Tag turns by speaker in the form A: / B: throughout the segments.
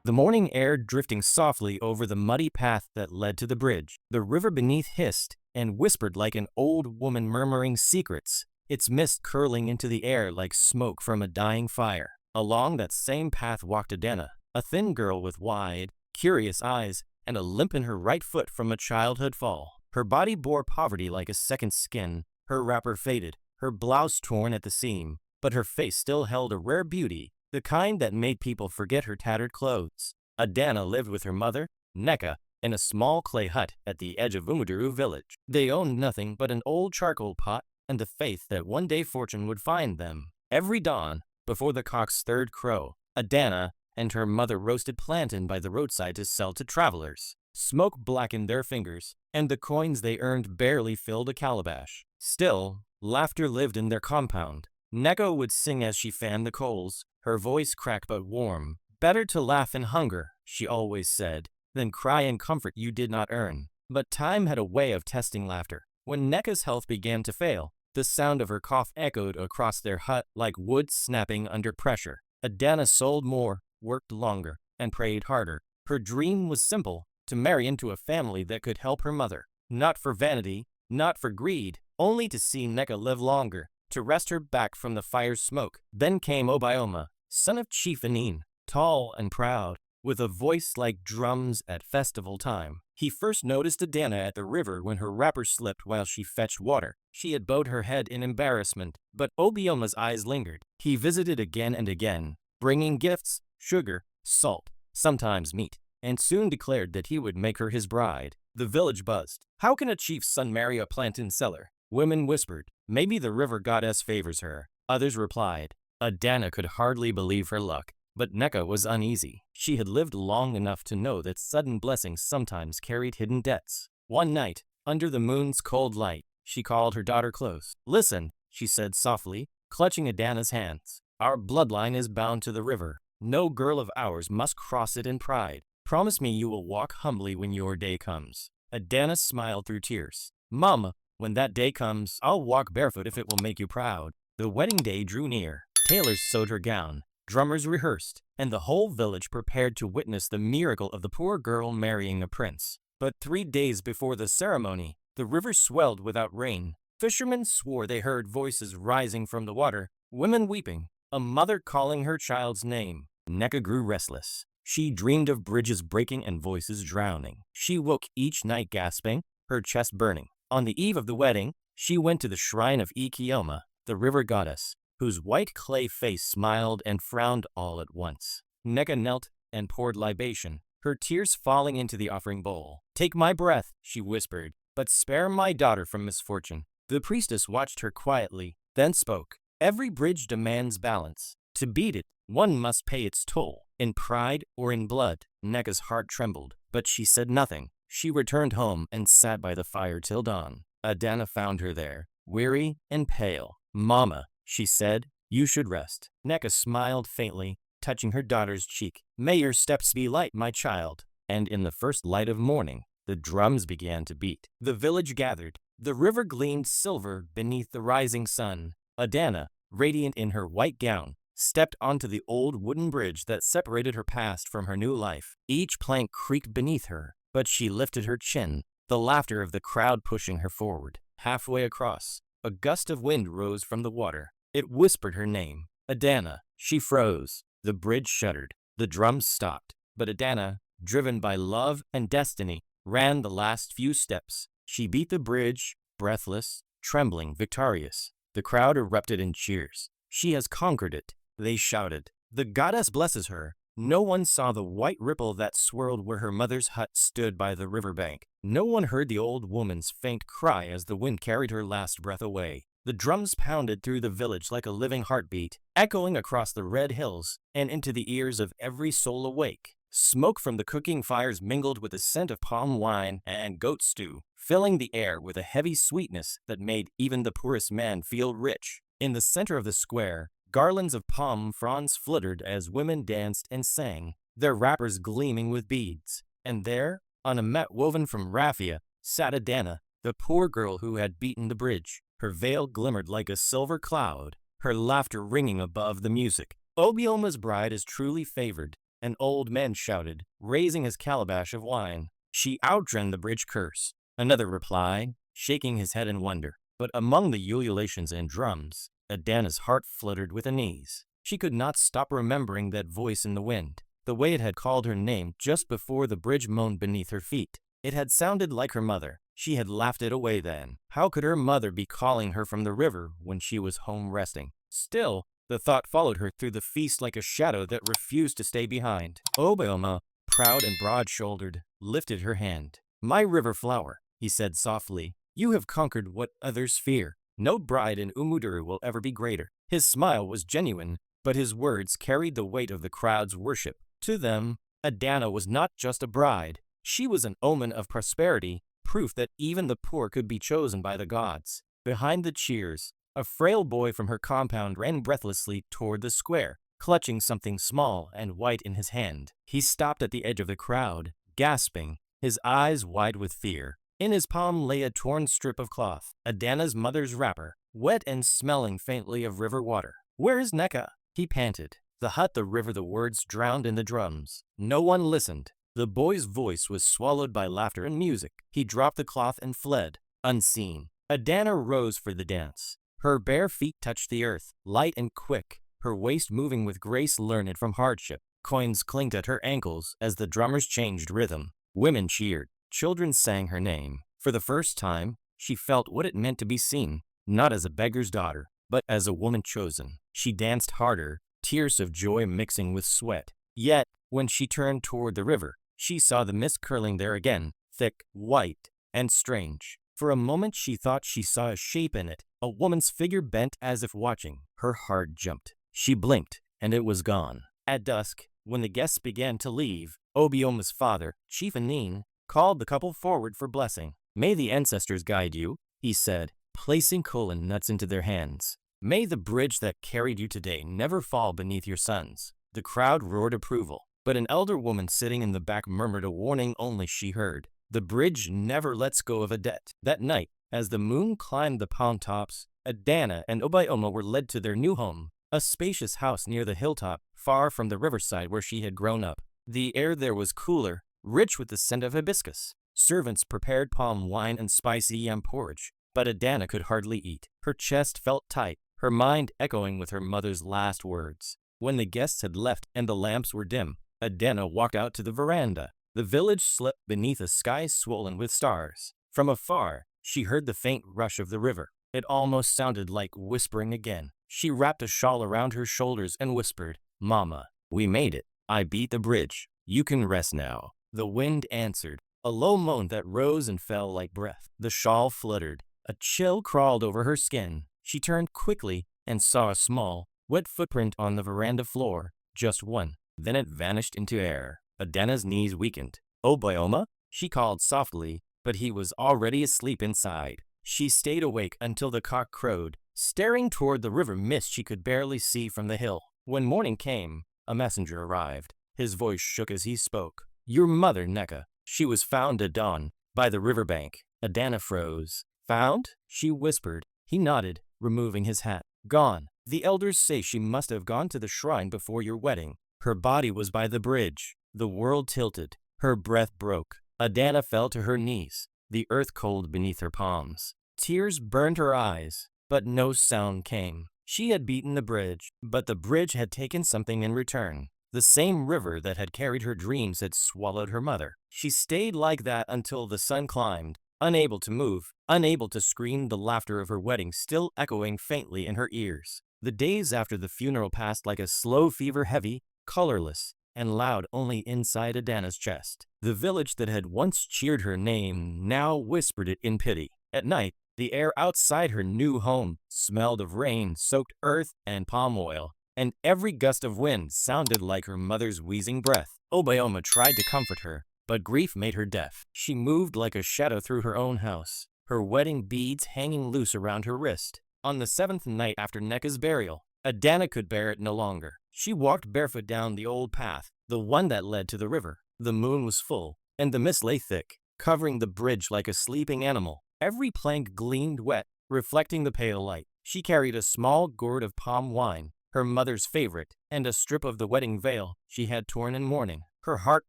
A: the morning air drifting softly over the muddy path that led to the bridge. The river beneath hissed and whispered like an old woman murmuring secrets, its mist curling into the air like smoke from a dying fire. Along that same path walked Adana, a thin girl with wide, curious eyes and a limp in her right foot from a childhood fall. Her body bore poverty like a second skin, her wrapper faded, her blouse torn at the seam, but her face still held a rare beauty, the kind that made people forget her tattered clothes. Adana lived with her mother, Neka, in a small clay hut at the edge of Umuduru village. They owned nothing but an old charcoal pot and the faith that one day fortune would find them. Every dawn, before the cock's third crow, Adana and her mother roasted plantain by the roadside to sell to travelers. Smoke blackened their fingers, and the coins they earned barely filled a calabash. Still, laughter lived in their compound. Neko would sing as she fanned the coals, her voice cracked but warm. Better to laugh in hunger, she always said, than cry in comfort you did not earn. But time had a way of testing laughter. When Neka's health began to fail, the sound of her cough echoed across their hut like wood snapping under pressure. Adana sold more, worked longer, and prayed harder. Her dream was simple, to marry into a family that could help her mother. Not for vanity, not for greed, only to see Neka live longer, to wrest her back from the fire's smoke. Then came Obioma, son of Chief Anin, tall and proud, with a voice like drums at festival time. He first noticed Adana at the river when her wrapper slipped while she fetched water. She had bowed her head in embarrassment, but Obioma's eyes lingered. He visited again and again, bringing gifts, sugar, salt, sometimes meat, and soon declared that he would make her his bride. The village buzzed. How can a chief's son marry a plantain seller? Women whispered, maybe the river goddess favors her. Others replied. Adana could hardly believe her luck, but Neka was uneasy. She had lived long enough to know that sudden blessings sometimes carried hidden debts. One night, under the moon's cold light, she called her daughter close. Listen, she said softly, clutching Adana's hands. Our bloodline is bound to the river. No girl of ours must cross it in pride. Promise me you will walk humbly when your day comes. Adana smiled through tears. Mama, when that day comes, I'll walk barefoot if it will make you proud. The wedding day drew near. Tailors sewed her gown. Drummers rehearsed, and the whole village prepared to witness the miracle of the poor girl marrying a prince. But 3 days before the ceremony, the river swelled without rain. Fishermen swore they heard voices rising from the water, women weeping, a mother calling her child's name. Neka grew restless. She dreamed of bridges breaking and voices drowning. She woke each night gasping, her chest burning. On the eve of the wedding, she went to the shrine of Ikioma, the river goddess, whose white clay face smiled and frowned all at once. Neka knelt and poured libation, her tears falling into the offering bowl. Take my breath, she whispered, but spare my daughter from misfortune. The priestess watched her quietly, then spoke. Every bridge demands balance. To beat it, one must pay its toll, in pride or in blood. Neka's heart trembled, but she said nothing. She returned home and sat by the fire till dawn. Adana found her there, weary and pale. Mama, she said, you should rest. Neka smiled faintly, touching her daughter's cheek. May your steps be light, my child. And in the first light of morning, the drums began to beat. The village gathered. The river gleamed silver beneath the rising sun. Adana, radiant in her white gown, stepped onto the old wooden bridge that separated her past from her new life. Each plank creaked beneath her, but she lifted her chin, the laughter of the crowd pushing her forward. Halfway across, a gust of wind rose from the water. It whispered her name, Adana. She froze. The bridge shuddered. The drums stopped. But Adana, driven by love and destiny, ran the last few steps. She beat the bridge, breathless, trembling, victorious. The crowd erupted in cheers. She has conquered it, they shouted. The goddess blesses her. No one saw the white ripple that swirled where her mother's hut stood by the riverbank. No one heard the old woman's faint cry as the wind carried her last breath away. The drums pounded through the village like a living heartbeat, echoing across the red hills and into the ears of every soul awake. Smoke from the cooking fires mingled with the scent of palm wine and goat stew, filling the air with a heavy sweetness that made even the poorest man feel rich. In the center of the square, garlands of palm fronds fluttered as women danced and sang, their wrappers gleaming with beads. And there, on a mat woven from raffia, sat Adana, the poor girl who had beaten the bridge. Her veil glimmered like a silver cloud, her laughter ringing above the music. Obioma's bride is truly favored, an old man shouted, raising his calabash of wine. She outran the bridge curse. Another replied, shaking his head in wonder. But among the ululations and drums, Adana's heart fluttered with unease. She could not stop remembering that voice in the wind, the way it had called her name just before the bridge moaned beneath her feet. It had sounded like her mother. She had laughed it away then. How could her mother be calling her from the river when she was home resting? Still, the thought followed her through the feast like a shadow that refused to stay behind. Obayoma, proud and broad-shouldered, lifted her hand. "My river flower," he said softly, "you have conquered what others fear. No bride in Umuduru will ever be greater." His smile was genuine, but his words carried the weight of the crowd's worship. To them, Adana was not just a bride. She was an omen of prosperity, proof that even the poor could be chosen by the gods. Behind the cheers, a frail boy from her compound ran breathlessly toward the square, clutching something small and white in his hand. He stopped at the edge of the crowd, gasping, his eyes wide with fear. In his palm lay a torn strip of cloth, Adana's mother's wrapper, wet and smelling faintly of river water. "Where is Neka?" he panted. The hut, the river, the words drowned in the drums. No one listened. The boy's voice was swallowed by laughter and music. He dropped the cloth and fled, unseen. Adana rose for the dance. Her bare feet touched the earth, light and quick, her waist moving with grace learned from hardship. Coins clinked at her ankles as the drummers changed rhythm. Women cheered. Children sang her name. For the first time, she felt what it meant to be seen, not as a beggar's daughter, but as a woman chosen. She danced harder, tears of joy mixing with sweat. Yet, when she turned toward the river, she saw the mist curling there again, thick, white, and strange. For a moment she thought she saw a shape in it, a woman's figure bent as if watching. Her heart jumped. She blinked, and it was gone. At dusk, when the guests began to leave, Obioma's father, Chief Anin, called the couple forward for blessing. "May the ancestors guide you," he said, placing kolan nuts into their hands. "May the bridge that carried you today never fall beneath your sons." The crowd roared approval, but an elder woman sitting in the back murmured a warning only she heard. The bridge never lets go of a debt. That night, as the moon climbed the palm tops, Adana and Obayoma were led to their new home, a spacious house near the hilltop, far from the riverside where she had grown up. The air there was cooler, rich with the scent of hibiscus. Servants prepared palm wine and spicy yam porridge, but Adana could hardly eat. Her chest felt tight, her mind echoing with her mother's last words. When the guests had left and the lamps were dim, Adana walked out to the veranda. The village slept beneath a sky swollen with stars. From afar, she heard the faint rush of the river. It almost sounded like whispering again. She wrapped a shawl around her shoulders and whispered, "Mama, we made it. I beat the bridge. You can rest now." The wind answered, a low moan that rose and fell like breath. The shawl fluttered. A chill crawled over her skin. She turned quickly and saw a small, wet footprint on the veranda floor. Just one. Then it vanished into air. Adana's knees weakened. "Obayoma?" she called softly, but he was already asleep inside. She stayed awake until the cock crowed, staring toward the river mist she could barely see from the hill. When morning came, a messenger arrived. His voice shook as he spoke. "Your mother, Neka. She was found at dawn, by the riverbank." Adana froze. "Found?" she whispered. He nodded, removing his hat. "Gone. The elders say she must have gone to the shrine before your wedding. Her body was by the bridge." The world tilted. Her breath broke. Adana fell to her knees, the earth cold beneath her palms. Tears burned her eyes, but no sound came. She had beaten the bridge, but the bridge had taken something in return. The same river that had carried her dreams had swallowed her mother. She stayed like that until the sun climbed, unable to move, unable to scream, the laughter of her wedding still echoing faintly in her ears. The days after the funeral passed like a slow fever, heavy, colorless, and loud only inside Adana's chest. The village that had once cheered her name now whispered it in pity. At night, the air outside her new home smelled of rain, soaked earth, and palm oil, and every gust of wind sounded like her mother's wheezing breath. Obayoma tried to comfort her, but grief made her deaf. She moved like a shadow through her own house, her wedding beads hanging loose around her wrist. On the 7th night after Neka's burial, Adana could bear it no longer. She walked barefoot down the old path, the one that led to the river. The moon was full, and the mist lay thick, covering the bridge like a sleeping animal. Every plank gleamed wet, reflecting the pale light. She carried a small gourd of palm wine, her mother's favorite, and a strip of the wedding veil she had torn in mourning. Her heart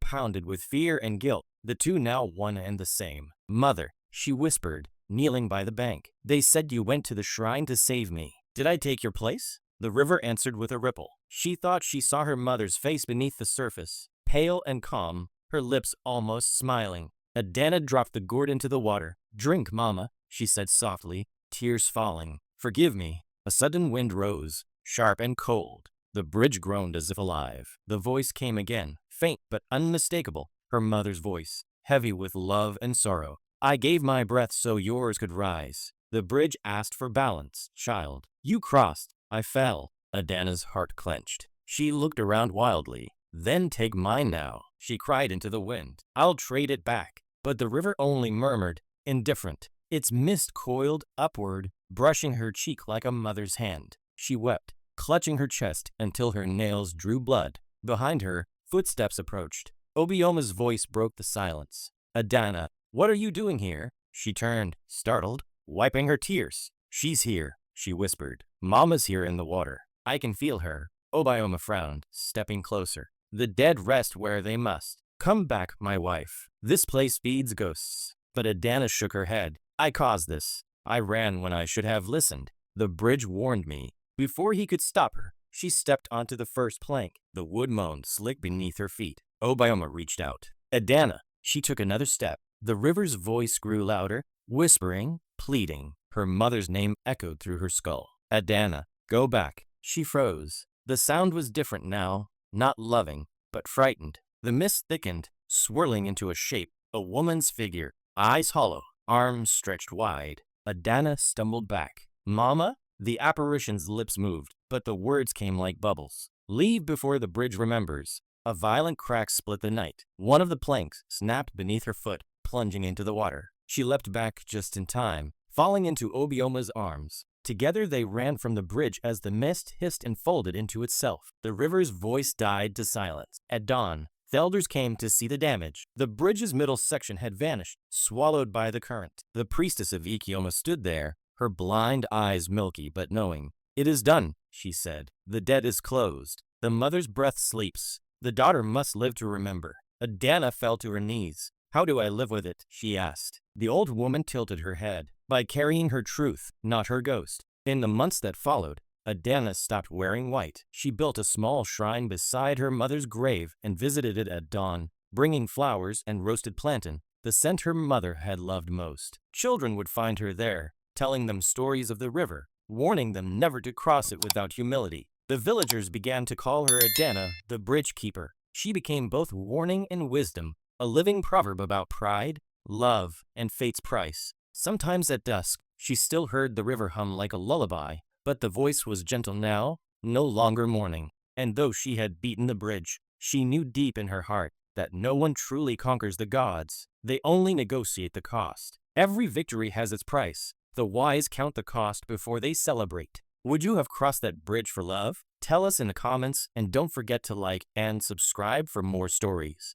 A: pounded with fear and guilt, the two now one and the same. "Mother," she whispered, kneeling by the bank. "They said you went to the shrine to save me. Did I take your place?" The river answered with a ripple. She thought she saw her mother's face beneath the surface, pale and calm, her lips almost smiling. Adana dropped the gourd into the water. "Drink, Mama," she said softly, tears falling. "Forgive me." A sudden wind rose, sharp and cold. The bridge groaned as if alive. The voice came again, faint but unmistakable, her mother's voice, heavy with love and sorrow. "I gave my breath so yours could rise." The bridge asked for balance, child. "You crossed. I fell." Adana's heart clenched. She looked around wildly. "Then take mine now," she cried into the wind. "I'll trade it back." But the river only murmured, indifferent. Its mist coiled upward, brushing her cheek like a mother's hand. She wept, clutching her chest until her nails drew blood. Behind her, footsteps approached. Obioma's voice broke the silence. "Adana, what are you doing here?" She turned, startled, wiping her tears. "She's here," she whispered. "Mama's here in the water. I can feel her." Obioma frowned, stepping closer. "The dead rest where they must. Come back, my wife. This place feeds ghosts." But Adana shook her head. "I caused this. I ran when I should have listened. The bridge warned me." Before he could stop her, she stepped onto the first plank. The wood moaned slick beneath her feet. Obioma reached out. "Adana." She took another step. The river's voice grew louder, whispering, pleading. Her mother's name echoed through her skull. "Adana, go back." She froze. The sound was different now, not loving, but frightened. The mist thickened, swirling into a shape, a woman's figure, eyes hollow, arms stretched wide. Adana stumbled back. "Mama?" The apparition's lips moved, but the words came like bubbles. "Leave before the bridge remembers." A violent crack split the night. One of the planks snapped beneath her foot, plunging into the water. She leapt back just in time, falling into Obioma's arms. Together they ran from the bridge as the mist hissed and folded into itself. The river's voice died to silence. At dawn, the elders came to see the damage. The bridge's middle section had vanished, swallowed by the current. The priestess of Ikioma stood there, her blind eyes milky but knowing. "It is done," she said. "The debt is closed. The mother's breath sleeps. The daughter must live to remember." Adana fell to her knees. "How do I live with it?" she asked. The old woman tilted her head. "By carrying her truth, not her ghost." In the months that followed, Adana stopped wearing white. She built a small shrine beside her mother's grave and visited it at dawn, bringing flowers and roasted plantain, the scent her mother had loved most. Children would find her there, telling them stories of the river, warning them never to cross it without humility. The villagers began to call her Adana, the bridge keeper. She became both warning and wisdom, a living proverb about pride, love, and fate's price. Sometimes at dusk, she still heard the river hum like a lullaby, but the voice was gentle now, no longer mourning. And though she had beaten the bridge, she knew deep in her heart that no one truly conquers the gods. They only negotiate the cost. Every victory has its price. The wise count the cost before they celebrate. Would you have crossed that bridge for love? Tell us in the comments, and don't forget to like and subscribe for more stories.